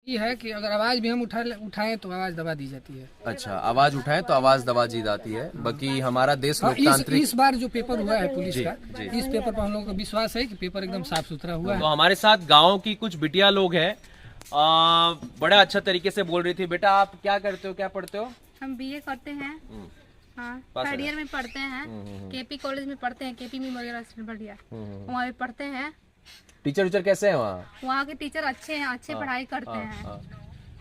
ये है कि अगर आवाज भी हम उठाएं तो आवाज दबा दी जाती है। अच्छा, आवाज उठाएं तो आवाज दबा दी जाती है। बाकी हमारा देश लोकतांत्रिक। इस बार जो पेपर हुआ है पुलिस का, इस पेपर पर हम लोगों को विश्वास है कि पेपर एकदम साफ सुथरा हुआ है। तो हमारे साथ गांव की कुछ बिटिया लोग हैं, बड़ा अच्छा तरीके से बोल रही थी। बेटा आप क्या करते हो, क्या पढ़ते हो? हम बीए करते हैं। हाँ, थर्ड ईयर में पढ़ते हैं। केपी कॉलेज में पढ़ते हैं, केपी मेमोरियल बढ़िया, वहाँ पे पढ़ते हैं। टीचर उचर कैसे हैं वहाँ? वहाँ के टीचर अच्छे हैं, अच्छे पढ़ाई करते हैं।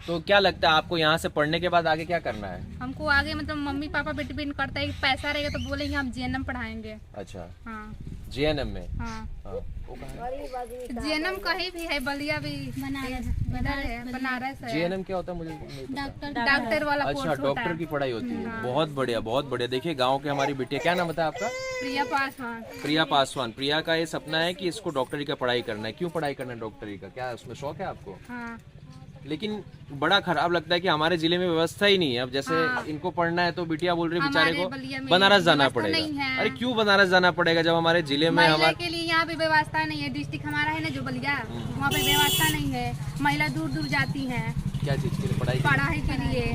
तो क्या लगता है आपको यहाँ से पढ़ने के बाद आगे क्या करना है? हमको आगे मतलब मम्मी पापा पे डिपेंड करता है कि पैसा रहेगा तो बोलेंगे हम जीएनएम पढ़ाएंगे। अच्छा, हाँ जीएनएम में? हाँ, जीएनएम जीएनएम कहीं भी है, बलिया भी, बनारस है। जीएनएम क्या होता है मुझे? डॉक्टर वाला अच्छा, कोर्स होता डॉक्टर है। की पढ़ाई होती है। बहुत बढ़िया, बहुत बढ़िया। देखिए गांव के हमारी बिटिया, क्या नाम बताया आपका? प्रिया पासवान। प्रिया पासवान। प्रिया का ये सपना है कि इसको डॉक्टरी का पढ़ाई करना है। क्यों पढ़ाई करना है डॉक्टरी का, क्या उसमें शौक है आपको? हाँ, लेकिन बड़ा खराब लगता है कि हमारे जिले में व्यवस्था ही नहीं है। अब जैसे इनको पढ़ना है तो बिटिया बोल रही बेचारे को बनारस जाना पड़ेगा। अरे क्यों बनारस जाना पड़ेगा जब हमारे जिले में महिला के लिए यहाँ पे व्यवस्था नहीं है। डिस्ट्रिक्ट हमारा है ना जो बलिया, वहाँ पे व्यवस्था नहीं है। महिला दूर दूर जाती हैं। क्या चीज के लिए? पढ़ाई के लिए।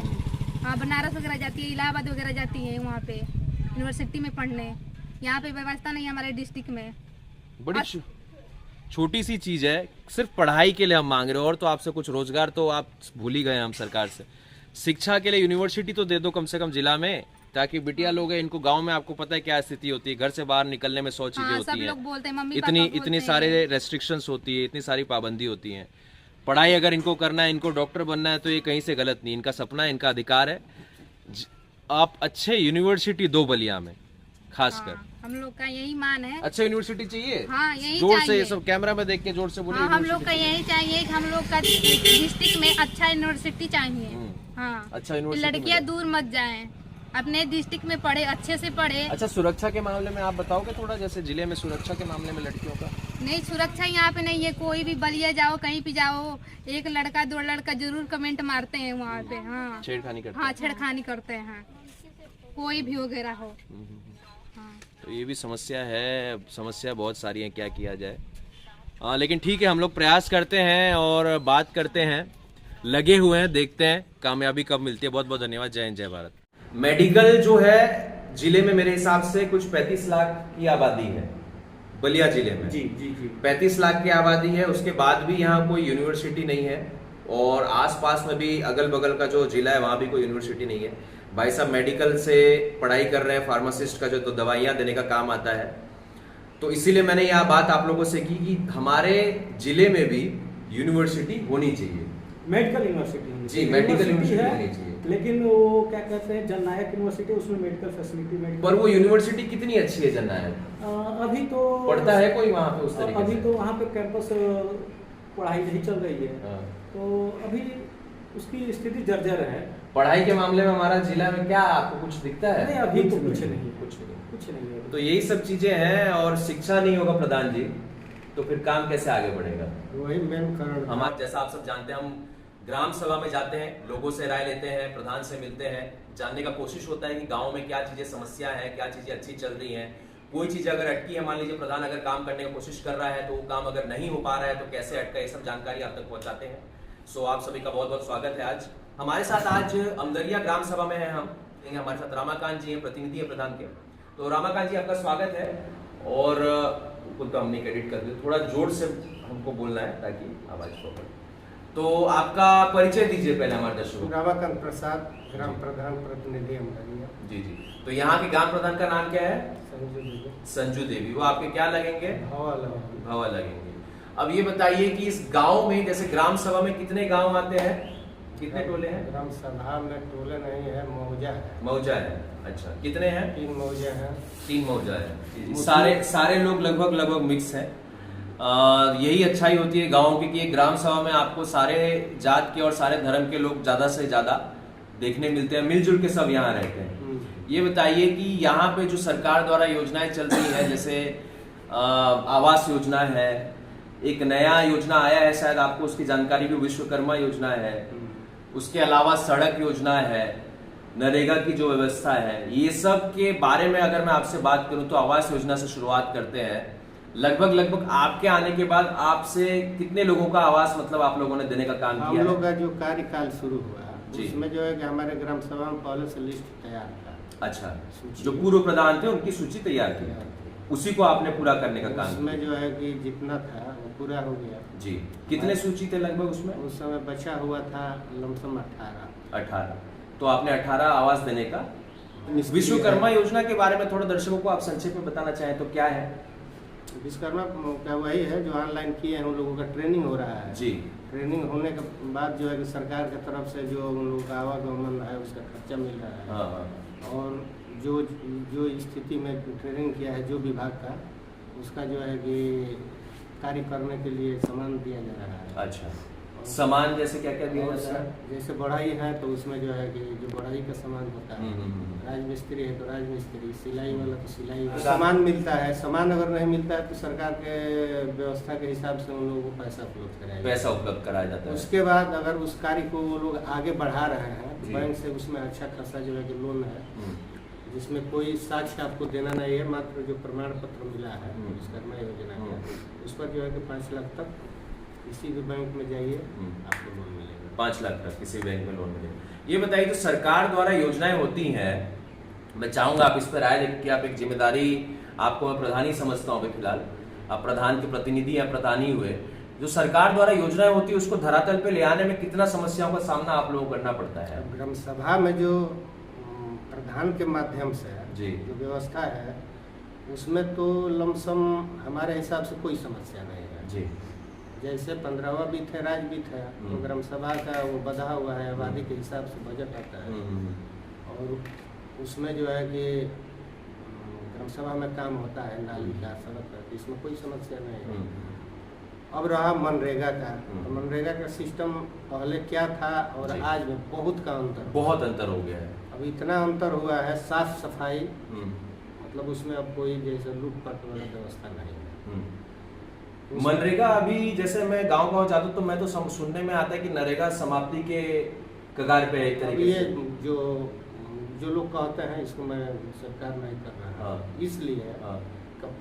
हाँ, बनारस वगैरह जाती है, इलाहाबाद वगैरह जाती है वहाँ पे यूनिवर्सिटी में पढ़ने। यहाँ पे व्यवस्था नहीं है हमारे डिस्ट्रिक्ट में। बड़ी छोटी सी चीज है, सिर्फ पढ़ाई के लिए हम मांग रहे हो। और तो आपसे कुछ रोजगार तो आप भूल ही गए हम सरकार से। शिक्षा के लिए यूनिवर्सिटी तो दे दो कम से कम जिला में, ताकि बिटिया लोग हैं, इनको गांव में आपको पता है क्या स्थिति होती है, घर से बाहर निकलने में 100 चीजें होती हैं, इतनी सारे रेस्ट्रिक्शंस होती है, इतनी सारी पाबंदी होती हैं। पढ़ाई अगर इनको करना है, इनको डॉक्टर बनना है, तो ये कहीं से गलत नहीं, इनका सपना है, इनका अधिकार है। आप अच्छे यूनिवर्सिटी दो बलिया में खासकर। हम लोग का यही मान है। अच्छा यूनिवर्सिटी चाहिए। हाँ, यही जोर चाहिए। से ये सब कैमरा में देख के जोर से बोले। हाँ, हम लोग का यही चाहिए कि हम लोग का डिस्ट्रिक्ट में अच्छा यूनिवर्सिटी चाहिए। हाँ, अच्छा यूनिवर्सिटी। लड़कियाँ दूर मत जाएं, अपने डिस्ट्रिक्ट में पढ़े, अच्छे से पढ़े। अच्छा, सुरक्षा के मामले में आप बताओगे थोड़ा, जैसे जिले में सुरक्षा के मामले में लड़कियों का? नहीं, सुरक्षा यहाँ पे नहीं है। कोई भी बलिया जाओ, कहीं भी जाओ, एक लड़का दो लड़का जरूर कमेंट मारते हैं वहाँ पे। हाँ, छेड़खानी करते हाँ, छेड़खानी करते हैं, कोई भी वगैरह हो। तो ये भी समस्या है। समस्या बहुत सारी है, क्या किया जाए। लेकिन ठीक है, हम लोग प्रयास करते हैं और बात करते हैं, लगे हुए हैं, देखते हैं कामयाबी कब मिलती है। बहुत बहुत धन्यवाद। जय हिंद, जय भारत। मेडिकल जो है जिले में मेरे हिसाब से कुछ 35 लाख की आबादी है, बलिया जिले में। जी 35 लाख की आबादी है। उसके बाद भी यहाँ कोई यूनिवर्सिटी नहीं है, और आसपास में भी अगल बगल का जो जिला है वहाँ भी कोई यूनिवर्सिटी नहीं है। भाई साहब मेडिकल से पढ़ाई कर रहे हैं, फार्मासिस्ट का जो तो दवाइयाँ देने का काम आता है। तो इसीलिए मैंने यह बात आप लोगों से की कि हमारे जिले में भी यूनिवर्सिटी होनी चाहिए, मेडिकल यूनिवर्सिटी। जी, मेडिकल यूनिवर्सिटी होनी चाहिए। लेकिन वो क्या कहते हैं, जननायक यूनिवर्सिटी, उसमें मेडिकल फैसिलिटी पर वो यूनिवर्सिटी कितनी अच्छी है जननायक? अभी तो पढ़ता है कोई वहाँ पे उस तरीके अभी से? तो वहाँ पे कैंपस पढ़ाई नहीं चल रही है। तो अभी उसकी स्थिति जर्जर है। पढ़ाई के मामले में हमारा जिला में क्या आपको कुछ दिखता है? नहीं, अभी तो कुछ नहीं है। तो यही सब चीजें हैं, और शिक्षा नहीं होगा प्रधान जी तो फिर काम कैसे आगे बढ़ेगा? वही मेन कारण। हमारे जैसा आप सब जानते हैं, हम ग्राम सभा में जाते हैं, लोगों से राय लेते हैं, प्रधान से मिलते हैं, जानने का कोशिश होता है कि गांव में क्या चीजें समस्या है, क्या चीजें अच्छी चल रही हैं। कोई चीज अगर अटकी है, मान लीजिए प्रधान अगर काम करने की कोशिश कर रहा है तो वो काम अगर नहीं हो पा रहा है तो कैसे अटका, ये सब जानकारी आप तक पहुंचाते हैं। सो आप सभी का बहुत बहुत स्वागत है। आज हमारे साथ आज अमदरिया ग्राम सभा में है हम, हमारे साथ रामाकांत जी हैं, प्रतिनिधि है प्रधान के। तो रामाकांत जी आपका स्वागत है। और खुद तो हमने एडिट कर दिया, थोड़ा जोर से हमको बोलना है ताकि आवाज प्रॉपर। तो आपका परिचय दीजिए पहले हमारे दर्शकों को। रामाकांत प्रसाद, ग्राम प्रधान प्रतिनिधि अमदरिया। जी जी। तो यहाँ के ग्राम प्रधान का नाम क्या है? संजू देवी। संजू देवी। वो आपके क्या लगेंगे? भवा लगेंगे। अब ये बताइए कि इस गांव में, जैसे ग्राम सभा में कितने गांव आते हैं, कितने टोले हैं? ग्राम सभा में टोले नहीं है, मौजा है। मौजा है। अच्छा, कितने हैं? 3 मौजा है। 3 मौजा है। सारे लोग लगभग मिक्स हैं। यही अच्छाई होती है गाँव की कि ग्राम सभा में आपको सारे जात के और सारे धर्म के लोग ज्यादा से ज्यादा देखने मिलते हैं, मिलजुल के सब यहाँ रहते हैं। ये बताइए कि यहाँ पे जो सरकार द्वारा योजनाएं चल रही है, जैसे आवास योजना है, एक नया योजना आया है, शायद आपको उसकी जानकारी भी, विश्वकर्मा योजना है, उसके अलावा सड़क योजना है, नरेगा की जो व्यवस्था है, ये सब के बारे में अगर मैं आपसे बात करूं तो आवास योजना से शुरुआत करते हैं। लगभग आपके आने के बाद आपसे कितने लोगों का आवास मतलब आप लोगों ने देने का काम हम किया है? लोग का जो कार्यकाल शुरू हुआ जी। उसमें जो है कि हमारे ग्राम सभा में पहले से लिस्ट तैयार था। अच्छा, सूची। जो पूर्व प्रधान थे उनकी सूची तैयार की, उसी को आपने पूरा करने का काम उसमें किया। जो है कि जितना था वो पूरा हो गया। जी, कितने सूची थे लगभग उसमें? उस समय बचा हुआ था लमसम 18। तो आपने 18 आवास देने का। मिस्त्री विश्वकर्मा है। योजना के बारे में थोड़ा दर्शकों को आप संक्षेप में बताना चाहें तो क्या है? विश्वकर्मा का वही है जो ऑनलाइन किए हैं, उन लोगों का ट्रेनिंग हो रहा है। जी। ट्रेनिंग होने के बाद जो है कि सरकार की तरफ से जो उन लोगों का आवागमन है उसका खर्चा मिल रहा है। हाँ। और जो जो स्थिति में ट्रेनिंग किया है जो विभाग का, उसका जो है कि कार्य करने के लिए सामान दिया जा रहा है। अच्छा, सामान जैसे क्या क्या दिया जाता है? जैसे बढ़ाई है तो उसमें जो है कि जो बढ़ाई का सामान होता है, हम्म। राजमिस्त्री है तो राजमिस्त्री, सिलाई वाला तो सिलाई का सामान मिलता है। सामान अगर नहीं मिलता है तो सरकार के व्यवस्था के हिसाब से उन लोगों को पैसा उपलब्ध कराया जाता है। पैसा उपलब्ध कराया जाता है। उसके बाद अगर उस कार्य को वो लोग आगे बढ़ा रहे हैं जी। तो बैंक से उसमें अच्छा खासा जो है कि लोन है, हम्म। जिसमें कोई साक्ष्य आपको देना नहीं है, मात्र जो प्रमाण पत्र मिला है विश्वकर्मा योजना का, उस पर जो है कि 5 लाख तक किसी भी बैंक में जाइए आपको लोन मिलेगा। 5 लाख तक किसी बैंक में लोन मिलेगा। ये बताइए, तो सरकार द्वारा योजनाएं होती हैं, मैं चाहूंगा आप इस पर राय दें कि आप एक जिम्मेदारी, आपको मैं प्रधान ही समझता हूँ अभी फिलहाल, आप प्रधान के प्रतिनिधि या प्रधान ही हुए, जो सरकार द्वारा योजनाएं होती है उसको धरातल पे ले आने में कितना समस्याओं का सामना आप लोगों को करना पड़ता है? ग्राम सभा में जो प्रधान के माध्यम से जी। जो व्यवस्था है उसमें तो लमसम हमारे हिसाब से कोई समस्या नहीं है। जी। जैसे 15वां बीत है, राज बीत है, तो ग्राम सभा का वो बधा हुआ है, आबादी के हिसाब से बजट आता है और उसमें जो है कि ग्राम सभा में काम होता है, नाली का, सड़क का, तो इसमें कोई समस्या नहीं है। अब रहा मनरेगा का, तो मनरेगा का सिस्टम पहले क्या था और जी। आज में बहुत का अंतर, बहुत अंतर हो गया है। अब इतना अंतर हुआ है, साफ सफाई मतलब उसमें अब कोई जैसे लूटपाट वाला व्यवस्था नहीं है। मनरेगा अभी जैसे मैं गांव जाता हूँ तो मैं तो सुनने में आता है कि नरेगा समाप्ति के कगार पे है एक अब तरीके ये से। जो लोग कहते हैं इसको मैं सरकार नहीं कर रहा है, हाँ। इसलिए हाँ।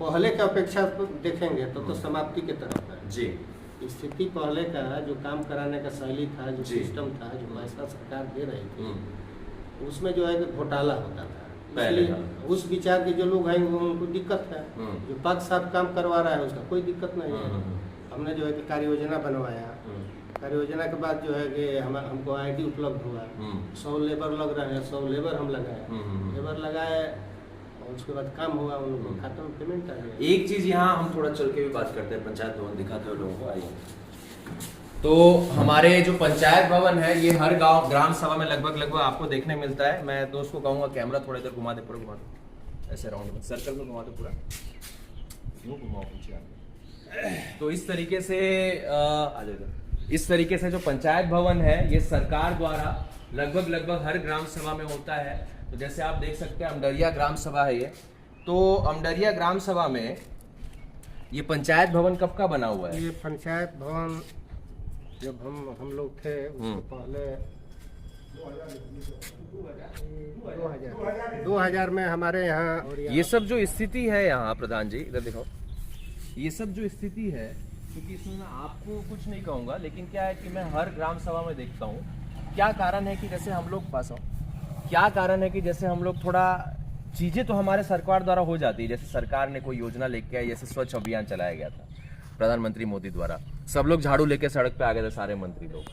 पहले की अपेक्षा तो देखेंगे तो समाप्ति की तरफ है। जी। स्थिति पहले का जो काम कराने का शैली था, जो जी। सिस्टम था, जो पैसा सरकार दे रही थी, उसमें जो है कि घोटाला होता था। पहले इसलिए उस विचार के जो लोग हैं उनको दिक्कत है। जो पक्ष साथ काम करवा रहा है उसका कोई दिक्कत नहीं है। हमने जो है कि कार्य योजना बनवाया, कार्य योजना के बाद जो है कि हमको आईडी उपलब्ध हुआ, 100 लेबर लग रहे हैं, 100 लेबर हम लगाए, लेबर लगाए और उसके बाद काम हुआ, उन लोगों को खाता में पेमेंट आ गया। एक चीज यहाँ हम थोड़ा चल के भी बात करते हैं, पंचायत भवन दिखाते हैं लोगों को, आइए। तो हमारे जो पंचायत भवन है ये हर गांव ग्राम सभा में लगभग आपको देखने मिलता है। मैं दोस्त को कहूंगा कैमरा थोड़ा इधर घुमा दे, पूरा घुमा दो, ऐसे राउंड में सर्कल में घुमा दो पूरा, यूं घुमाओ पीछे आगे। तो इस तरीके से आ जाओ, इस तरीके से जो पंचायत भवन है ये सरकार द्वारा लगभग हर ग्राम सभा में होता है। तो जैसे आप देख सकते हैं अमडरिया ग्राम सभा है ये, तो अमडरिया ग्राम सभा में ये पंचायत भवन कब का बना हुआ है? ये पंचायत भवन जब हम लोग थे उससे पहले 2000 में हमारे यहाँ, और ये सब जो स्थिति है यहाँ, प्रधान जी इधर दिखाओ, ये सब जो स्थिति है, क्योंकि इसमें मैं आपको कुछ नहीं कहूँगा, लेकिन क्या है कि मैं हर ग्राम सभा में देखता हूँ, क्या कारण है कि जैसे हम लोग पास आओ, क्या कारण है कि जैसे हम लोग थोड़ा चीज़ें तो हमारे सरकार द्वारा हो जाती है, जैसे सरकार ने कोई योजना लेके आई, जैसे स्वच्छ अभियान चलाया गया था प्रधानमंत्री मोदी द्वारा, सब लोग झाड़ू लेके सड़क पे आ गए थे, सारे मंत्री लोग,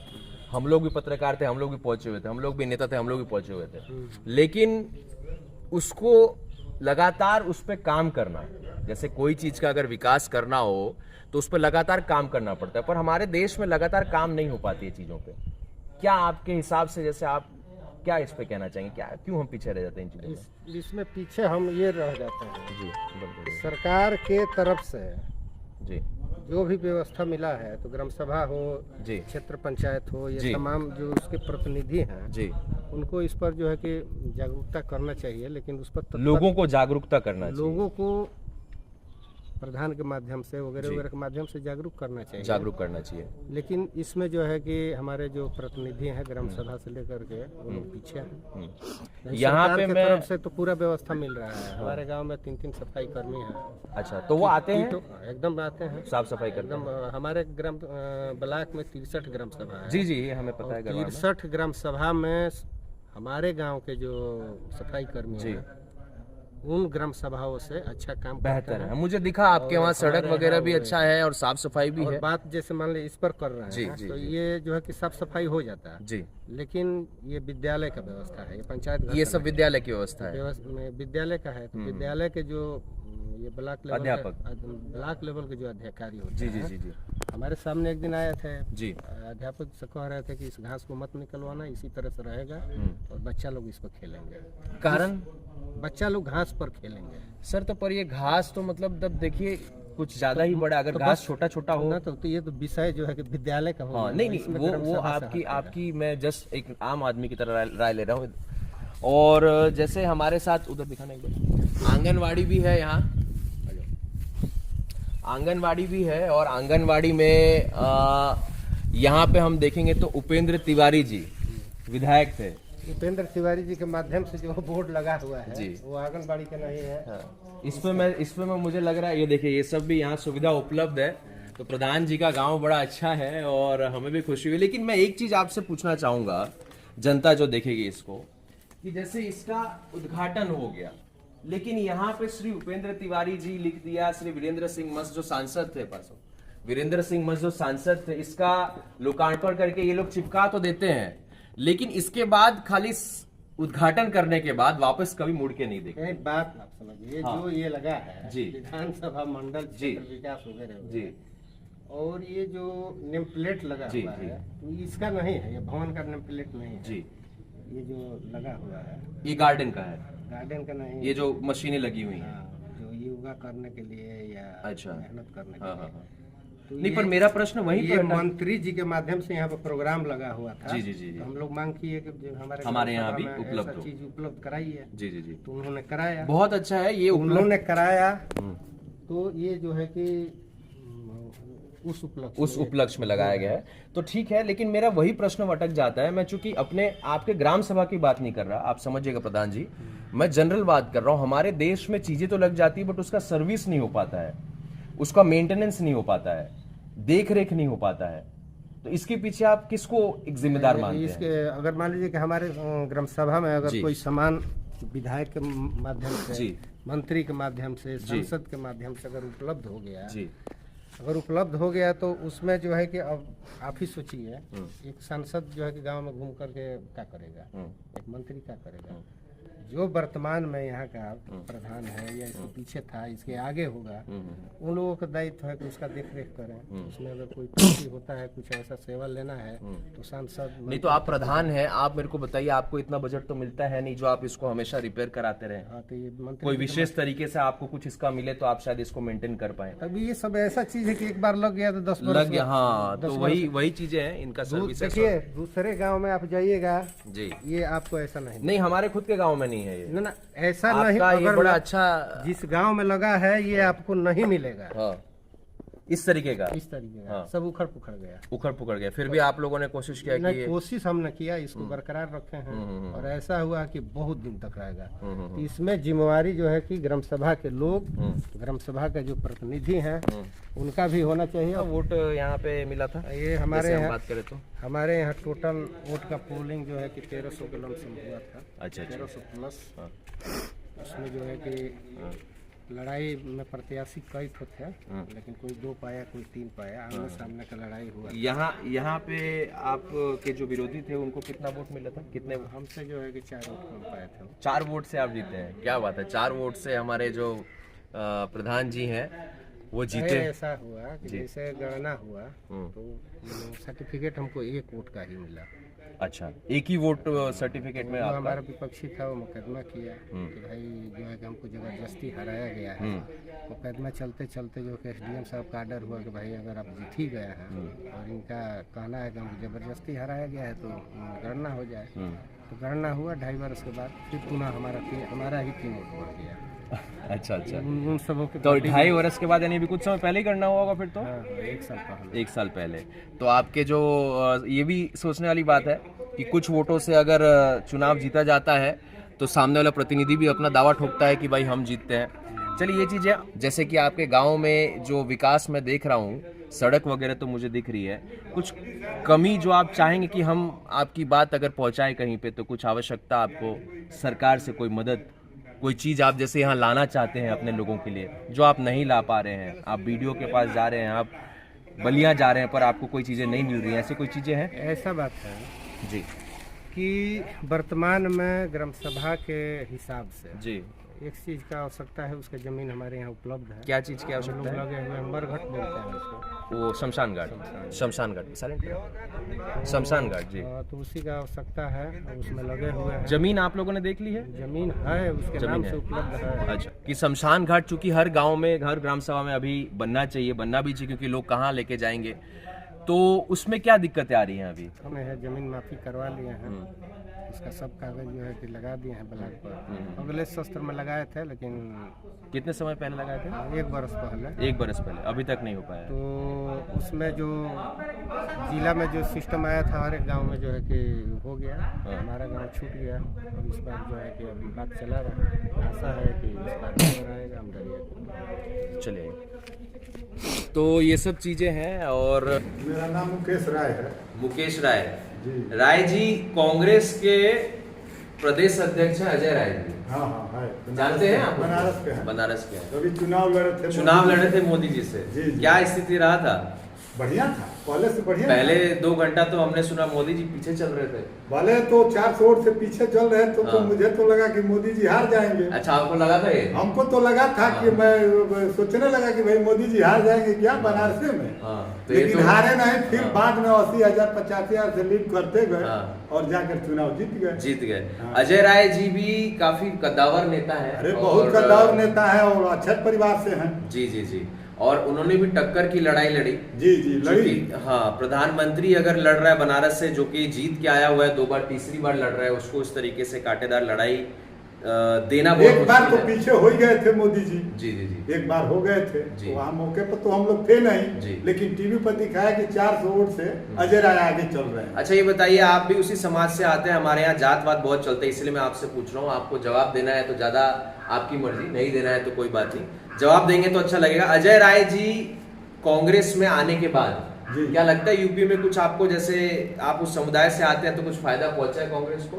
हम लोग भी पत्रकार थे, हम लोग भी पहुंचे हुए थे, हम लोग भी नेता थे, हम लोग भी पहुंचे हुए थे, लेकिन उसको लगातार उस पर काम करना, जैसे कोई चीज़ का अगर विकास करना हो तो उस पर लगातार काम करना पड़ता है, पर हमारे देश में लगातार काम नहीं हो पाती है चीज़ों पे। क्या आपके हिसाब से, जैसे आप क्या इस पे कहना चाहेंगे, क्या क्यों हम पीछे रह जाते हैं इन चीज़ों में? इसमें पीछे हम ये रह जाते हैं जी, सरकार के तरफ से जी, जो भी व्यवस्था मिला है, तो ग्राम सभा हो, जी, क्षेत्र पंचायत हो, जी। ये तमाम जो उसके प्रतिनिधि हैं जी, उनको इस पर जो है कि जागरूकता करना चाहिए, लेकिन उस पर लोगों को जागरूकता करना चाहिए। लोगों को प्रधान के माध्यम से वगैरह वगैरह के माध्यम से जागरूक करना चाहिए। जागरूक करना चाहिए। लेकिन इसमें जो है कि हमारे जो प्रतिनिधि हैं ग्राम सभा से लेकर के वो लोग पीछे हैं। यहाँ सरकार पे की मैं तरफ से तो पूरा व्यवस्था मिल रहा है। हमारे गांव में 3-3 सफाई कर्मी हैं। अच्छा, तो वो आते हैं एकदम आते हैं, साफ सफाई करते एकदम। हमारे ग्राम ब्लॉक में 63 ग्राम सभा है। जी जी, ये हमें पता है। 63 ग्राम सभा में हमारे गांव के जो सफाई कर्मी हैं उन ग्राम सभाओं से अच्छा काम बेहतर है। मुझे दिखा आपके वहाँ सड़क वगैरह भी अच्छा है और साफ सफाई भी और है। बात जैसे मान ली इस पर कर रहे हैं तो ये जो है कि साफ सफाई हो जाता है जी, लेकिन ये विद्यालय का व्यवस्था है, ये पंचायत घर ये का सब विद्यालय की व्यवस्था है। विद्यालय का है। तो विद्यालय के जो ये ब्लॉक लेवल अध्यापक, ब्लॉक लेवल के जो अधिकारी होते जी हैं जी जी हमारे सामने एक दिन आए थे जी, अध्यापक से कह रहे थे कि इस घास को मत निकलवाना, इसी तरह से रहेगा और बच्चा लोग इस पर खेलेंगे। कारण बच्चा लोग घास पर खेलेंगे सर, तो पर ये घास तो मतलब तब देखिए कुछ ज्यादा ही बड़ा, अगर घास छोटा छोटा हो ना तो ये तो विषय जो है कि विद्यालय का होगा। हाँ, नहीं वो आपकी मैं जस्ट एक आम आदमी की तरह राय ले रहा हूँ। और जैसे हमारे साथ उधर दिखाना एक बार, आंगनवाड़ी भी है यहाँ, आंगनवाड़ी भी है। और आंगनवाड़ी में यहाँ पे हम देखेंगे तो उपेंद्र तिवारी जी विधायक थे। उपेंद्र तिवारी जी के माध्यम से जो बोर्ड लगा हुआ है जी, वो आंगनबाड़ी का नहीं है। हाँ। इसमें मैं मुझे लग रहा है, ये देखिए ये सब भी यहाँ सुविधा उपलब्ध है। तो प्रधान जी का गांव बड़ा अच्छा है और हमें भी खुशी हुई। लेकिन मैं एक चीज आपसे पूछना चाहूंगा, जनता जो देखेगी इसको, कि जैसे इसका उद्घाटन हो गया, लेकिन यहाँ पे श्री उपेंद्र तिवारी जी लिख दिया, श्री वीरेंद्र सिंह मस्त जो सांसद थे, परसों वीरेंद्र सिंह मस्त जो सांसद थे, इसका लोकार्पण करके ये लोग चिपका तो देते हैं, लेकिन इसके बाद खाली उद्घाटन करने के बाद वापस कभी मुड़ के नहीं देखे। एक बात आप समझिए, जो ये लगा है जी, विधानसभा मंडल क्षेत्र विकास वगैरह जी, और ये जो नेम प्लेट लगा हुआ है तो इसका नहीं है, ये भवन का नेम प्लेट नहीं है जी। ये जो लगा हुआ है ये गार्डन का है, गार्डन का नहीं। ये जो मशीनें लगी हुई हैं, जो योगा करने के लिए या अच्छा, मेहनत करने के हाँ, लिए। हाँ। तो नहीं, पर मेरा प्रश्न वही ये मंत्री जी के माध्यम से यहाँ पर प्रोग्राम लगा हुआ था। जी जी जी, तो हम लोग मांग किए कि जो हमारे यहाँ भी उपलब्ध हो, चीज उपलब्ध कराई है। जी जी जी, तो उन्होंने कराया, बहुत अच्छा है ये उन्होंने कराया। तो ये जो है कि उस उपलक्ष्य में लगाया गया है, तो ठीक है। लेकिन मेरा वही प्रश्न अटक जाता है, मैं चूंकि अपने आपके ग्राम सभा की बात नहीं कर रहा, आप समझिएगा प्रधान जी, मैं जनरल बात कर रहा हूँ। हमारे देश में चीजें तो लग जाती है बट उसका सर्विस नहीं हो पाता है, उसका मेंटेनेंस नहीं हो पाता है, देख रेख नहीं हो पाता है। तो इसके पीछे आप किसको एक जिम्मेदार मानते हैं? इसके अगर मान लीजिए कि हमारे ग्राम सभा में अगर कोई सामान विधायक के माध्यम से, मंत्री के माध्यम से, सांसद के माध्यम से अगर उपलब्ध हो गया जी, अगर उपलब्ध हो गया तो उसमें जो है कि अब आप ही सोचिए, एक सांसद जो है कि गांव में घूम करके क्या करेगा, एक मंत्री क्या करेगा। जो वर्तमान में यहाँ का प्रधान है या इसके पीछे था, इसके आगे होगा, उन लोगों का दायित्व है कि उसका देख रेख करें। उसमें अगर कोई त्रुटि होता है, कुछ ऐसा सेवा लेना है तो सांसद नहीं। तो आप प्रधान हैं, आप मेरे को बताइए, आपको इतना बजट तो मिलता है नहीं जो आप इसको हमेशा रिपेयर कराते रहे। हाँ, तो ये कोई विशेष तरीके से आपको कुछ इसका मिले तो आप शायद इसको मेंटेन कर पाए। अभी ये सब ऐसा चीज है कि एक बार लग गया तो 10 वर्ष लग गया। हाँ, तो वही चीजें हैं इनका सर्विस। देखिए दूसरे गाँव में आप जाइएगा जी, ये आपको ऐसा नहीं हमारे खुद के गाँव में नहीं है ये। ना ऐसा नहीं, अगर बड़ा अच्छा जिस गांव में लगा है ये आपको नहीं मिलेगा। हाँ, इस तरीके का, इस तरीके का सब उखड़ पुखड़ गया। फिर भी आप लोगों ने कोशिश किया कि कोशिश हमने किया, इसको बरकरार रखे हैं और ऐसा हुआ कि बहुत दिन तक रहेगा। तो इसमें जिम्मेवारी जो है कि ग्राम सभा के लोग, ग्राम सभा के जो प्रतिनिधि हैं उनका भी होना चाहिए। वोट यहाँ पे मिला था, ये हमारे यहाँ बात करें तो हमारे यहाँ टोटल वोट का पोलिंग जो है कि 1300 के लमसम हुआ था। अच्छा, 1300 प्लस। उसमें जो है कि लड़ाई में प्रत्याशी कई तो थे, लेकिन कोई 2 पाया, कोई 3 पाया, आमने सामने का लड़ाई हुआ। यहाँ पे आप के जो विरोधी थे उनको कितना वोट मिला था? कितने? हमसे जो है कि 4 वोट कम पाए थे। 4 वोट से आप जीते हैं, क्या बात है। 4 वोट से हमारे जो प्रधान जी हैं वो जीते। ऐसा हुआ कि जैसे गणना हुआ तो सर्टिफिकेट हमको 1 वोट का ही मिला। अच्छा, एक ही वोट सर्टिफिकेट में आपका? हमारा विपक्षी था, वो मुकदमा किया कि भाई जो है कि हमको जबरदस्ती हराया गया है। मुकदमा चलते चलते जो कि SDM साहब का आर्डर हुआ कि भाई अगर आप जीत ही गए हैं और इनका कहना है कि हमको जबरदस्ती हराया गया है तो गणना हो जाए। तो गणना हुआ 2.5 वर्ष के बाद फिर पुनः हमारा ही टीम वोट बढ़ गया। अच्छा अच्छा। उन सबों के तो 2.5 वर्ष के बाद यानी अभी कुछ समय पहले ही करना हुआ होगा फिर तो? हाँ, 1 साल पहले। 1 साल पहले। तो आपके जो ये भी सोचने वाली बात है कि कुछ वोटों से अगर चुनाव जीता जाता है तो सामने वाला प्रतिनिधि भी अपना दावा ठोकता है कि भाई हम जीतते हैं। चलिए ये चीज़ें, जैसे कि आपके गांव में जो विकास मैं देख रहा हूँ, सड़क वगैरह तो मुझे दिख रही है, कुछ कमी जो आप चाहेंगे कि हम आपकी बात अगर पहुंचाएं कहीं पे, तो कुछ आवश्यकता आपको सरकार से कोई मदद, कोई चीज़ आप जैसे यहाँ लाना चाहते हैं अपने लोगों के लिए जो आप नहीं ला पा रहे हैं, आप बीडीओ के पास जा रहे हैं, आप बलिया जा रहे हैं पर आपको कोई चीज़ें नहीं मिल रही हैं, ऐसी कोई चीज़ें हैं? ऐसा बात है जी कि वर्तमान में ग्राम सभा के हिसाब से जी। एक चीज़ का आवश्यकता है, उसका ज़मीन हमारे यहाँ उपलब्ध है। क्या चीज़ की हम लोग आवश्यकता है? लगे हुए हैं, मरघट बोलते हैं उसको। वो शमशान घाट, शमशान घाट शमशान घाट जी। तो उसी का आवश्यकता है और उसमें लगे हुए हैं। जमीन आप लोगों ने देख ली है? जमीन है, उसके जमीन नाम है। से उपलब्ध है। अच्छा, कि शमशान घाट चूंकि हर गांव में, हर ग्राम सभा में अभी बनना चाहिए, बनना भी चाहिए, क्योंकि लोग कहाँ लेके जाएंगे, तो उसमें क्या दिक्कतें आ रही हैं अभी? हमें है जमीन माफी करवा लिए हैं, उसका सब कागज जो है कि लगा दिए हैं ब्लॉक पर। अगले सत्र में लगाए थे, लेकिन कितने समय पहले लगाए थे? 1 वर्ष पहले। 1 बरस पहले, अभी तक नहीं हो पाया। तो उसमें जो जिला में जो सिस्टम आया था, हर एक गांव में जो है कि हो गया, हमारा गांव छूट गया। और इस बार जो है कि अभी बात चला रहा है, आशा है कि इस बार नंबर आएगा, हम डरिए। चलिए, तो ये सब चीजें हैं। और मेरा नाम मुकेश राय है। मुकेश राय जी। राय जी कांग्रेस के प्रदेश अध्यक्ष हैं अजय राय जी, हाँ हाँ है। जानते हैं आप? बनारस के हैं। बनारस के हैं। अभी चुनाव लड़े थे। चुनाव लड़े थे मोदी जी से। जी, जी। क्या स्थिति रहा था? बढ़िया था, पहले से बढ़िया पहले था। 2 घंटा तो हमने सुना मोदी जी पीछे चल रहे थे। भले तो 400 वोट से पीछे चल रहे थे, तो हाँ। मुझे तो लगा कि मोदी जी हार जाएंगे। अच्छा, आपको लगा था ये? हमको तो लगा था हाँ। कि मैं सोचने लगा कि भाई मोदी जी हार जाएंगे क्या बनारस में। हाँ, तो ये लेकिन तो- हारे नहीं, फिर हाँ। बाद में 80,000 85,000 से लीड करते गए हाँ। और जाकर चुनाव जीत गए। जीत गए। हाँ। अजय राय जी भी काफी कद्दावर नेता है। अरे बहुत कद्दावर नेता है और अच्छे परिवार से हैं। जी जी जी। और उन्होंने भी टक्कर की लड़ाई लड़ी। जी जी लड़ी। क्योंकि हाँ, प्रधानमंत्री अगर लड़ रहा है बनारस से, जो कि जीत के आया हुआ है 2 बार, तीसरी बार लड़ रहा है, उसको इस तरीके से कांटेदार लड़ाई देना बहुत एक बार तो मुश्किल है। पीछे हो ही गए थे मोदी जी। जी जी जी। एक बार हो गए थे, जी। तो वहाँ मौके पर तो हम लोग थे जी। नहीं, लेकिन टीवी पर दिखाया कि 400 वोट से अजय राय आगे चल रहे हैं। अच्छा, ये बताइए, आप भी उसी समाज से आते हैं? हमारे यहाँ जातवाद बहुत चलता है, इसलिए मैं आपसे पूछ रहा हूँ। आपको जवाब देना है तो ज्यादा आपकी मर्जी, नहीं देना है तो कोई बात नहीं, जवाब देंगे तो अच्छा लगेगा। अजय राय जी कांग्रेस में आने के बाद जी। क्या लगता है यूपी में कुछ आपको, जैसे आप उस समुदाय से आते हैं, तो कुछ फायदा पहुंचा है कांग्रेस को?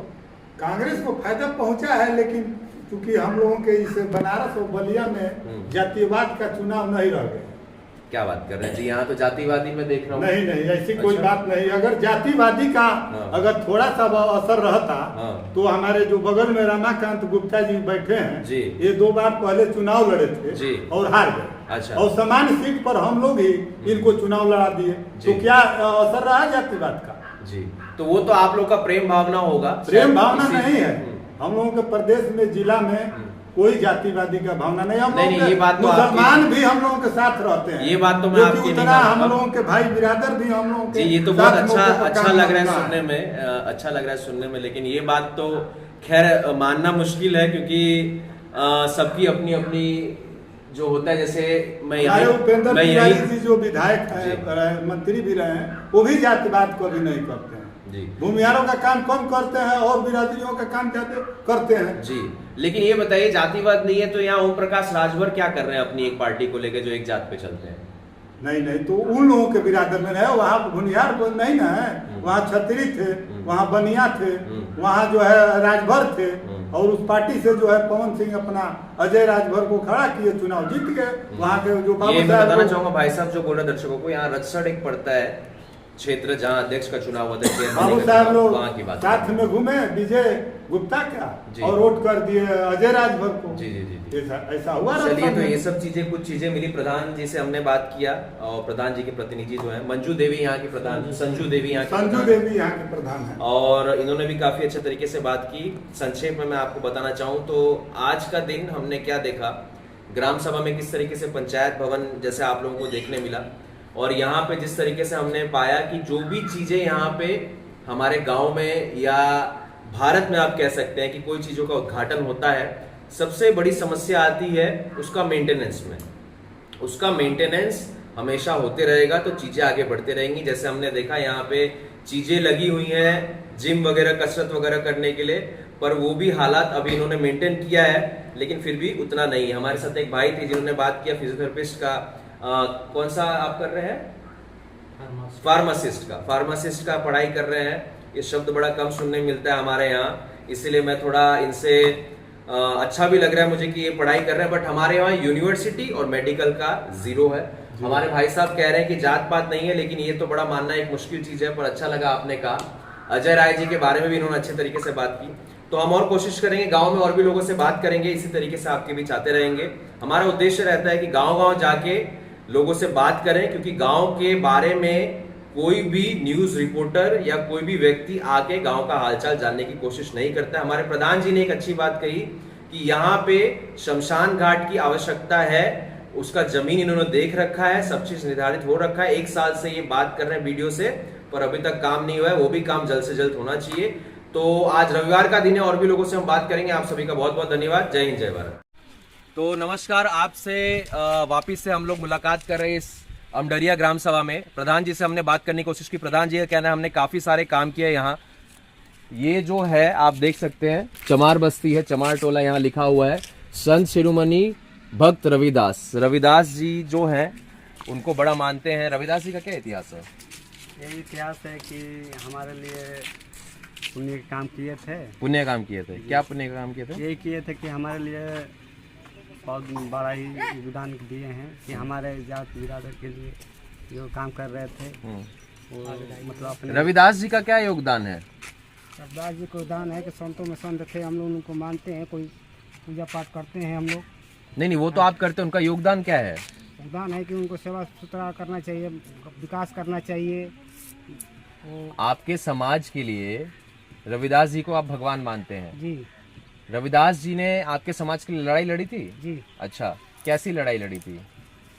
कांग्रेस को फायदा पहुंचा है, लेकिन क्योंकि हम लोगों के इस बनारस और बलिया में जातिवाद का चुनाव नहीं रह गया। क्या बात कर रहे हैं जी, यहाँ तो जातिवादी में देख रहा हूँ। नहीं नहीं, ऐसी कोई अच्छा। बात नहीं। अगर जातिवादी का हाँ। अगर थोड़ा सा असर रहता, हाँ। तो हमारे जो बगल में रमाकांत गुप्ता जी बैठे हैं, जी। ये 2 बार पहले चुनाव लड़े थे जी। और हार गए। अच्छा। और समान सीट पर हम लोग ही इनको चुनाव लड़ा दिए, जी। तो क्या असर रहा जातिवाद का? जी, तो वो तो आप लोग का प्रेम भावना होगा। प्रेम शायद भावना इसी- नहीं है। हम लोगों के प्रदेश में, जिला में कोई जातिवादी का भावना नहीं। हम नहीं, लोग नहीं, ये बात तो आपकी- मुसलमान भी हम लोगों के साथ रहते हैं। ये बात तो मैं क्योंकि आपकी नहीं उतना मानता। हम लोगों के भाई बिरादर भी हम लोगों जी, के ये तो साथ बहुत अच्छा मौके पर अच्छा काम लग रहा है करना सुनने में, अच्छा लग रहा है सुनने में, लेकिन ये बात तो खैर मानना मुश्किल है, क्योंकि सबकी अपनी अपनी जो होता है, जैसे मैं हमारे उपेंद्र मैं तिवारी यही जी जो विधायक हैं, मंत्री भी रहे हैं, वो भी जातिवाद को भी नहीं करते हैं। जी भूमिहारों का काम कम करते हैं और बिरादरियों का काम ज्यादा करते हैं। जी, लेकिन ये बताइए, जातिवाद नहीं है तो यहाँ ओम प्रकाश राजभर क्या कर रहे हैं अपनी एक पार्टी को लेकर, जो एक जात पे चलते हैं? नहीं नहीं, तो उन लोगों के बिरादर में है, वहाँ भुनियार को नहीं ना है, वहाँ छतरी थे, वहाँ बनिया थे, वहाँ जो है राजभर थे, और उस पार्टी से जो है पवन सिंह अपना अजय राजभर को खड़ा किए, चुनाव जीत गए। वहाँ के जो ये मैं साहब बताना लोग- चाहूंगा भाई साहब, जो बोल रहे दर्शकों को, यहाँ रतसड़ एक पड़ता है क्षेत्र जहाँ अध्यक्ष का चुनाव होता है, चेयरमैन बाबू का साहब चुनाव, लोग वहाँ की बात साथ में घूमे विजय गुप्ता का, जी। और वोट कर दिए अजय राजभर को। जी जी जी। ऐसा हुआ। चलिए, रतसड़ तो में। ये सब चीजें, कुछ चीजें मिली। प्रधान जी से हमने बात किया, और प्रधान जी के प्रतिनिधि जो है मंजू देवी यहाँ की प्रधान, संजू देवी यहाँ की संजू प्रधान। देवी यहाँ के प्रधान है, और इन्होंने भी काफी अच्छे तरीके से बात की। संक्षेप में मैं आपको बताना चाहूँ तो आज का दिन हमने क्या देखा, ग्राम सभा में किस तरीके से पंचायत भवन जैसे आप लोगों को देखने मिला, और यहाँ पे जिस तरीके से हमने पाया कि जो भी चीजें यहाँ पे हमारे गांव में या भारत में आप कह सकते हैं कि कोई चीजों का उद्घाटन होता है, सबसे बड़ी समस्या आती है उसका मेंटेनेंस में। उसका मेंटेनेंस हमेशा होते रहेगा तो चीजें आगे बढ़ते रहेंगी। जैसे हमने देखा यहाँ पे चीजें लगी हुई हैं जिम वगैरह, कसरत वगैरह करने के लिए, पर वो भी हालात अभी इन्होंने मेंटेन किया है, लेकिन फिर भी उतना नहीं है। हमारे साथ एक भाई थे जिन्होंने बात किया फिजियोथेरेपिस्ट का, कौन सा आप कर रहे हैं? फार्मासिस्ट का पढ़ाई कर रहे हैं। ये शब्द बड़ा कम सुनने मिलता है हमारे यहाँ, इसीलिए मैं थोड़ा इनसे अच्छा भी लग रहा है मुझे कि ये पढ़ाई कर रहे हैं। बट हमारे यहाँ यूनिवर्सिटी और मेडिकल का 0 है। हमारे भाई साहब कह रहे हैं कि जात पात नहीं है, लेकिन ये तो बड़ा मानना एक मुश्किल चीज है। पर अच्छा लगा आपने कहा। अजय राय जी के बारे में भी इन्होंने अच्छे तरीके से बात की। तो हम और कोशिश करेंगे, गांव में और भी लोगों से बात करेंगे, इसी तरीके से आपके बीच आते रहेंगे। हमारा उद्देश्य रहता है कि गांव-गांव जाके लोगों से बात करें, क्योंकि गांव के बारे में कोई भी न्यूज रिपोर्टर या कोई भी व्यक्ति आके गांव का हालचाल जानने की कोशिश नहीं करता। हमारे प्रधान जी ने एक अच्छी बात कही कि यहाँ पे शमशान घाट की आवश्यकता है, उसका जमीन इन्होंने देख रखा है, सब चीज निर्धारित हो रखा है। 1 साल से ये बात कर रहे हैं वीडियो से, पर अभी तक काम नहीं हुआ है। वो भी काम जल्द से जल्द होना चाहिए। तो आज रविवार का दिन है, और भी लोगों से हम बात करेंगे। आप सभी का बहुत बहुत धन्यवाद। जय हिंद, जय भारत। तो नमस्कार, आपसे वापिस से हम लोग मुलाकात कर रहे हैं इस अमडरिया ग्राम सभा में। प्रधान जी से हमने बात करने की कोशिश की। प्रधान जी का कहना है हमने काफी सारे काम किए यहाँ। ये जो है आप देख सकते हैं चमार बस्ती है, चमार टोला यहाँ लिखा हुआ है। संत शिरोमणि भक्त रविदास, रविदास जी जो हैं उनको बड़ा मानते हैं। रविदास जी का क्या इतिहास है? ये इतिहास है कि हमारे लिए पुण्य काम किए थे। पुण्य काम किए थे? क्या पुण्य का काम किए थे? ये किए थे कि हमारे लिए बहुत बड़ा ही योगदान दिए हैं कि हमारे जात बिरादर के लिए जो काम कर रहे थे वो मतलब अपने। रविदास जी का क्या योगदान है? रविदास जी का योगदान है कि संतों में संत थे, हम लोग उनको मानते हैं, कोई पूजा पाठ करते हैं हम लोग। नहीं, वो तो आप करते हैं, उनका योगदान क्या है? योगदान है कि उनको सेवा सुथरा करना चाहिए, विकास करना चाहिए। आपके समाज के लिए रविदास जी को आप भगवान मानते हैं? जी। रविदास जी ने आपके समाज के लिए लड़ाई लड़ी थी? जी। अच्छा, कैसी लड़ाई लड़ी थी?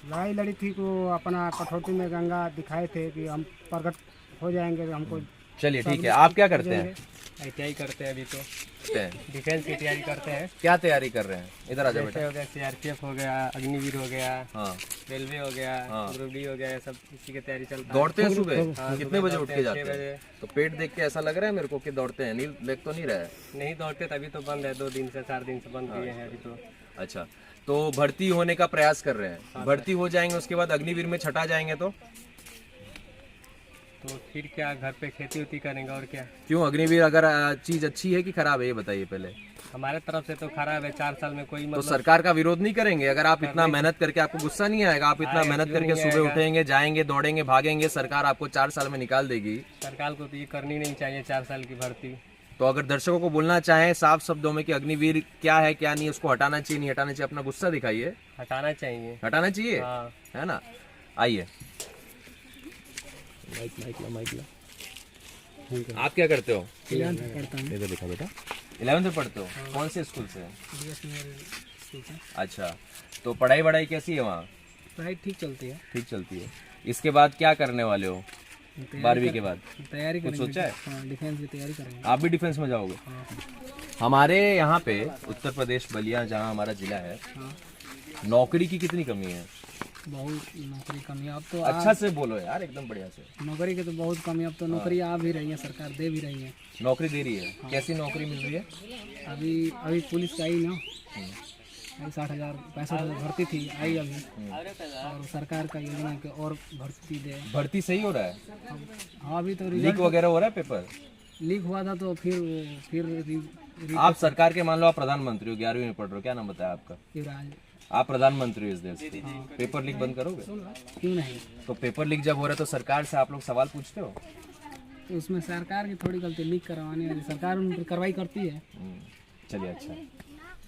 लड़ाई लड़ी थी कि वो अपना कठौती में गंगा दिखाए थे कि हम प्रकट हो जाएंगे तो हमको। चलिए ठीक है, आप क्या करते हैं? ITI करते हैं अभी तो, डिफेंस की तैयारी करते हैं। क्या तैयारी कर रहे हैं? इधर आ जाओ बेटा। हो गया CRPF हो गया, अग्निवीर हो गया, हाँ, रेलवे हो गया, हाँ। ग्रुप D हो गया, सब इसी की तैयारी चलता है। दौड़ते हैं सुबह? हाँ, कितने सुबह बजे उठ दौड़ते के हैं, जाते 6 हैं? बजे। तो पेट देख के ऐसा लग रहा है मेरे को कि दौड़ते हैं, नहीं लग तो नहीं रहा है? नहीं दौड़ते तभी तो बंद है, 2 दिन से 4 दिन से बंद किए हैं अभी तो। अच्छा, तो भर्ती होने का प्रयास कर रहे हैं। भर्ती हो जाएंगे, उसके बाद अग्निवीर में छटा जाएंगे तो फिर क्या, घर पे खेती उती करेंगे और क्या। क्यों? अग्निवीर अगर चीज अच्छी है कि खराब है, ये बताइए पहले। हमारे तरफ से तो खराब है, 4 साल में कोई तो मतलब सरकार का विरोध नहीं करेंगे? अगर आप इतना मेहनत करके, आपको गुस्सा नहीं आएगा? आप इतना मेहनत करके सुबह उठेंगे, जाएंगे, दौड़ेंगे, भागेंगे, सरकार आपको 4 साल में निकाल देगी। सरकार को तो ये करनी नहीं चाहिए 4 साल की भर्ती। तो अगर दर्शकों को बोलना चाहें साफ शब्दों में कि अग्निवीर क्या है क्या नहीं, उसको हटाना चाहिए नहीं हटाना चाहिए, अपना गुस्सा दिखाइए। हटाना चाहिए। हटाना चाहिए, हाँ। है ना? आइए, माइक ला। आप क्या करते हो? 11th पढ़ता हूँ। इधर देखा बेटा। 11th में पढ़ते हो? कौन से स्कूल से? अच्छा, तो पढ़ाई वढ़ाई कैसी है वहाँ? पढ़ाई ठीक चलती है। ठीक चलती है। इसके बाद क्या करने वाले हो? 12वीं के बाद तैयारी कुछ सोचा है? हाँ, डिफेंस की तैयारी करेंगे। आप भी डिफेंस में जाओगे? हमारे यहाँ पे उत्तर प्रदेश बलिया जहाँ हमारा जिला है, नौकरी की कितनी कमी है? बहुत नौकरी कमी अब तो। अच्छा से बोलो यार, एकदम बढ़िया से। नौकरी की तो बहुत कमी, अब तो नौकरी आ भी रही है, सरकार दे भी रही है। नौकरी दे रही है? कैसी नौकरी मिल रही है? अभी पुलिस का आई ना, 60,000 65,000 भर्ती थी, आई अभी। और सरकार का योजना के और भर्ती दे। भर्ती सही हो रहा है? हाँ, अभी तो लीक वगैरह हो रहा है पेपर? लीक हुआ था तो फिर आप सरकार के मान लो आप प्रधानमंत्री हो, 11वीं में पढ़ रहे हो, क्या नाम बताया आपका? युवराज। आप प्रधानमंत्री हो इस देश के, पेपर लीक बंद करोगे? क्यों नहीं? तो पेपर लीक जब हो रहा है तो सरकार से आप लोग सवाल पूछते हो? तो उसमें सरकार की थोड़ी गलती, लीक करवाने वाली सरकार उन पर कार्रवाई करती है। चलिए, अच्छा,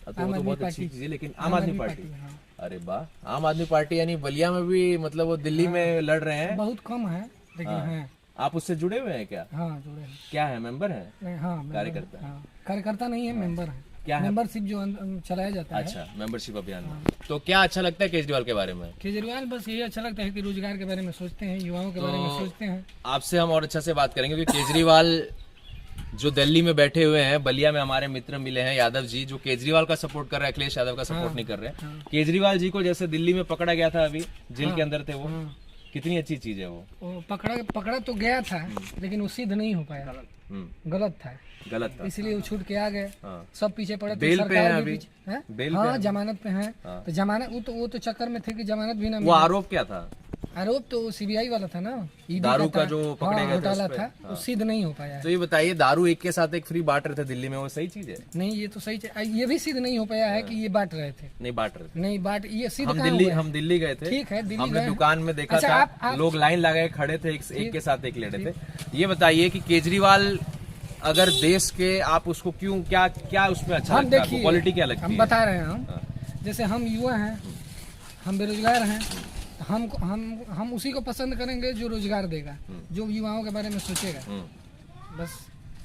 तो वो तो बहुत अच्छी चीज है। लेकिन आम आदमी पार्टी, अरे वाह, आम आदमी पार्टी यानी बलिया में भी, मतलब वो दिल्ली में लड़ रहे हैं। बहुत कम है लेकिन है। आप उससे जुड़े हुए हैं क्या? हाँ, जुड़े हैं। क्या है, मेंबर है? हाँ, कार्यकर्ता? हाँ, कार्यकर्ता नहीं है, मेंबर है। क्या है? मेंबरशिप जो चलाया जाता है। अच्छा, मेंबरशिप अभियान। तो क्या अच्छा लगता है केजरीवाल के बारे में? केजरीवाल बस यही अच्छा लगता है कि रोजगार के बारे में सोचते हैं, युवाओं के बारे में सोचते हैं। आपसे हम और अच्छा से बात करेंगे, क्योंकि केजरीवाल जो दिल्ली में बैठे हुए हैं, बलिया में हमारे मित्र मिले हैं यादव जी, जो केजरीवाल का सपोर्ट कर रहे हैं, अखिलेश यादव का सपोर्ट नहीं कर रहे हैं। केजरीवाल जी को जैसे दिल्ली में पकड़ा गया था, अभी जेल के अंदर थे वो, कितनी अच्छी चीज है वो। पकड़ा तो गया था, लेकिन वो सिद्ध नहीं हो पाया, गलत था, इसलिए वो छूट के आ गए। सब पीछे पड़े थे, बेल पे हैं अभी, बेल हाँ जमानत पे हैं। तो जमानत वो तो चक्कर में थे कि जमानत भी ना वो आरोप क्या था? आरोप तो सीबीआई वाला था ना, दारू का जो पकड़े गए घोटाला था, वो सिद्ध नहीं हो पाया। तो ये बताइए, दारू एक के साथ एक फ्री बांट रहे थे दिल्ली में, वो सही चीज है? नहीं, ये तो सही है, ये भी सिद्ध नहीं हो पाया है कि ये बांट रहे थे। नहीं बांट रहे थे, नहीं बांट, ये सिद्ध हम दिल्ली गए थे, ठीक है, दिल्ली हमने दुकान में देखा था, लोग लाइन लगाए खड़े थे, एक के साथ एक ले रहे थे। ये बताइए कि केजरीवाल अगर देश के, आप उसको क्यों, क्या उसमें अच्छा लगता है, क्वालिटी क्या लगती है? हम बता रहे हैं, हम जैसे हम युवा हैं, हम बेरोजगार हैं, हम उसी को पसंद करेंगे जो रोजगार देगा, जो युवाओं के बारे में सोचेगा, बस।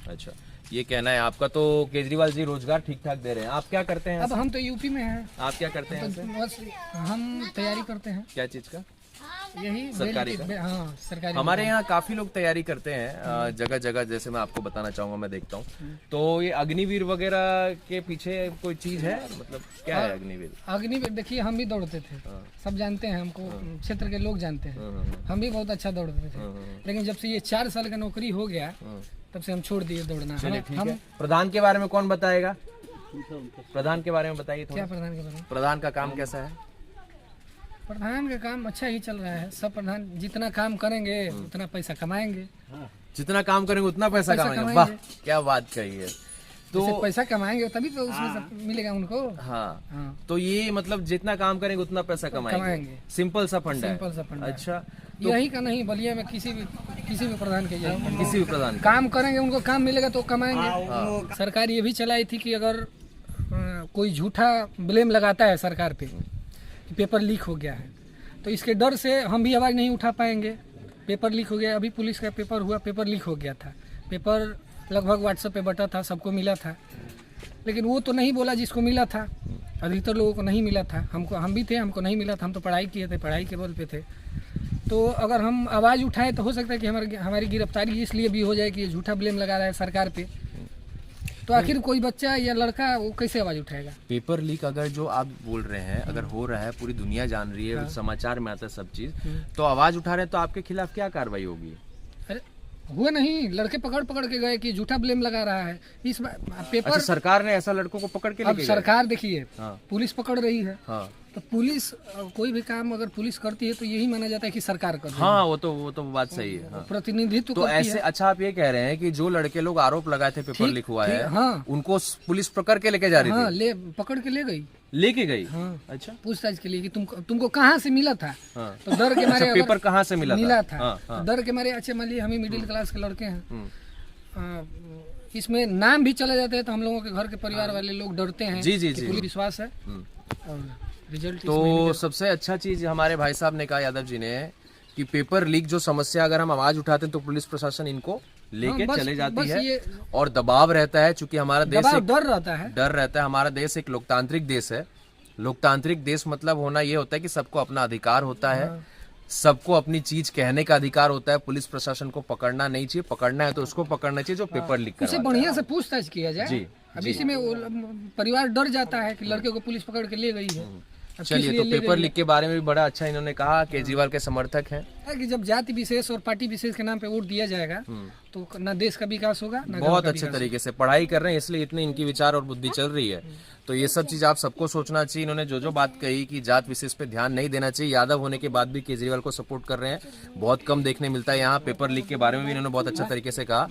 अच्छा, ये कहना है आपका। तो केजरीवाल जी रोजगार ठीक ठाक दे रहे हैं। आप क्या करते हैं? अब हम तो यूपी में हैं। आप क्या करते हैं? तो बस हम तैयारी करते हैं। क्या चीज का? यही सरकारी का? हाँ, सरकारी। हमारे यहाँ काफी लोग तैयारी करते हैं जगह जगह, जैसे मैं आपको बताना चाहूंगा, मैं देखता हूँ। तो ये अग्निवीर वगैरह के पीछे कोई चीज है, मतलब क्या है अग्निवीर? अग्निवीर देखिए, हम भी दौड़ते थे, सब जानते हैं हमको, क्षेत्र के लोग जानते हैं, हम भी बहुत अच्छा दौड़ते थे। लेकिन जब से ये 4 साल का नौकरी हो गया, तब से हम छोड़ दिए दौड़ना। हम प्रधान के बारे में कौन बताएगा? प्रधान के बारे में बताइए। क्या प्रधान के बारे में? प्रधान का काम कैसा है? प्रधान का काम अच्छा ही चल रहा है। सब प्रधान जितना काम करेंगे उतना पैसा कमाएंगे। जितना काम करेंगे उतना पैसा कमाएंगे। वाह, क्या बात कही है। तो पैसा कमाएंगे तभी तो उसमें सब मिलेगा उनको। हाँ। तो ये मतलब जितना काम करेंगे उतना पैसा कमाएंगे। सिंपल सा फंड है। सिंपल सा फंड। अच्छा, तो यही का नहीं, बलिया में किसी भी प्रधान के किसी भी प्रधान काम करेंगे, उनको काम मिलेगा तो कमाएंगे। सरकार ये भी चलाई थी कि अगर कोई झूठा ब्लेम लगाता है सरकार पे, पेपर लीक हो गया है, तो इसके डर से हम भी आवाज़ नहीं उठा पाएंगे। पेपर लीक हो गया, अभी पुलिस का पेपर हुआ, पेपर लीक हो गया था। पेपर लगभग व्हाट्सएप पे बटा था, सबको मिला था, लेकिन वो तो नहीं बोला जिसको मिला था। अधिकतर लोगों को नहीं मिला था, हम भी थे, हमको नहीं मिला था, हम तो पढ़ाई किए थे, पढ़ाई के बल पे थे। तो अगर हम आवाज़ उठाएं तो हो सकता है कि हमारी गिरफ्तारी इसलिए भी हो जाए कि ये झूठा ब्लेम लगा रहा है सरकार पे। तो आखिर कोई बच्चा या लड़का वो कैसे आवाज उठाएगा? पेपर लीक अगर जो आप बोल रहे हैं अगर हो रहा है, पूरी दुनिया जान रही है, समाचार में आता है सब चीज, तो आवाज उठा रहे हैं, तो आपके खिलाफ क्या कार्रवाई होगी? अरे हुआ नहीं, लड़के पकड़ के गए कि झूठा ब्लेम लगा रहा है इस पेपर। अच्छा, सरकार ने ऐसा लड़कों को पकड़ के लेके गए? सरकार देखिए, पुलिस पकड़ रही है। तो पुलिस कोई भी काम अगर पुलिस करती है तो यही माना जाता है कि सरकार कर रही है। हाँ, वो तो बात सही है। प्रतिनिधित्व तो ऐसे। अच्छा, आप ये कह रहे हैं कि जो लड़के लोग आरोप लगाए थे पेपर लीक हुआ है, उनको पुलिस पकड़ के लेके जा रही थी? पकड़ के ले गई, लेके गई। अच्छा, पूछताछ के लिए कि तुमको कहाँ से मिला था? तो डर के मारे पेपर कहाँ से मिला था? तो डर के मारे, अच्छे मान लीजिए हम ही मिडिल क्लास के लड़के हैं, इसमें नाम भी चले जाते हैं तो हम लोगों के घर के परिवार वाले लोग डरते हैं। जी, पूरी विश्वास है और रिजल्ट। तो सबसे अच्छा चीज हमारे भाई साहब ने कहा, यादव जी ने, कि पेपर लीक जो समस्या अगर हम आवाज उठाते हैं तो पुलिस प्रशासन इनको लेके चले जाती है और दबाव रहता है, चूंकि हमारा देश डर रहता है। हमारा देश एक लोकतांत्रिक देश है। लोकतांत्रिक देश मतलब होना ये होता है कि सबको अपना अधिकार होता है, सबको अपनी चीज कहने का अधिकार होता है। पुलिस प्रशासन को पकड़ना नहीं चाहिए, पकड़ना है तो उसको पकड़ना चाहिए जो पेपर लीक करवाता है। उसे बढ़िया से पूछताछ किया जाए। अब इसी में परिवार डर जाता है कि लड़के को पुलिस पकड़ के ले गई है। चलिए, तो पेपर लीक के बारे में भी बड़ा अच्छा इन्होंने कहा। केजरीवाल के समर्थक हैं कि जब जाति विशेष और पार्टी विशेष के नाम पे वोट दिया जाएगा तो ना देश का विकास होगा, ना बहुत अच्छे तरीके से पढ़ाई कर रहे हैं, इसलिए इतनी इनकी विचार और बुद्धि चल रही है। तो ये सब चीज आप सबको सोचना चाहिए। इन्होंने जो बात कही कि जात विशेष पे ध्यान नहीं देना चाहिए, यादव होने के बाद भी केजरीवाल को सपोर्ट कर रहे हैं, बहुत कम देखने मिलता है यहाँ। पेपर लीक के बारे में भी इन्होंने बहुत अच्छा तरीके से कहा।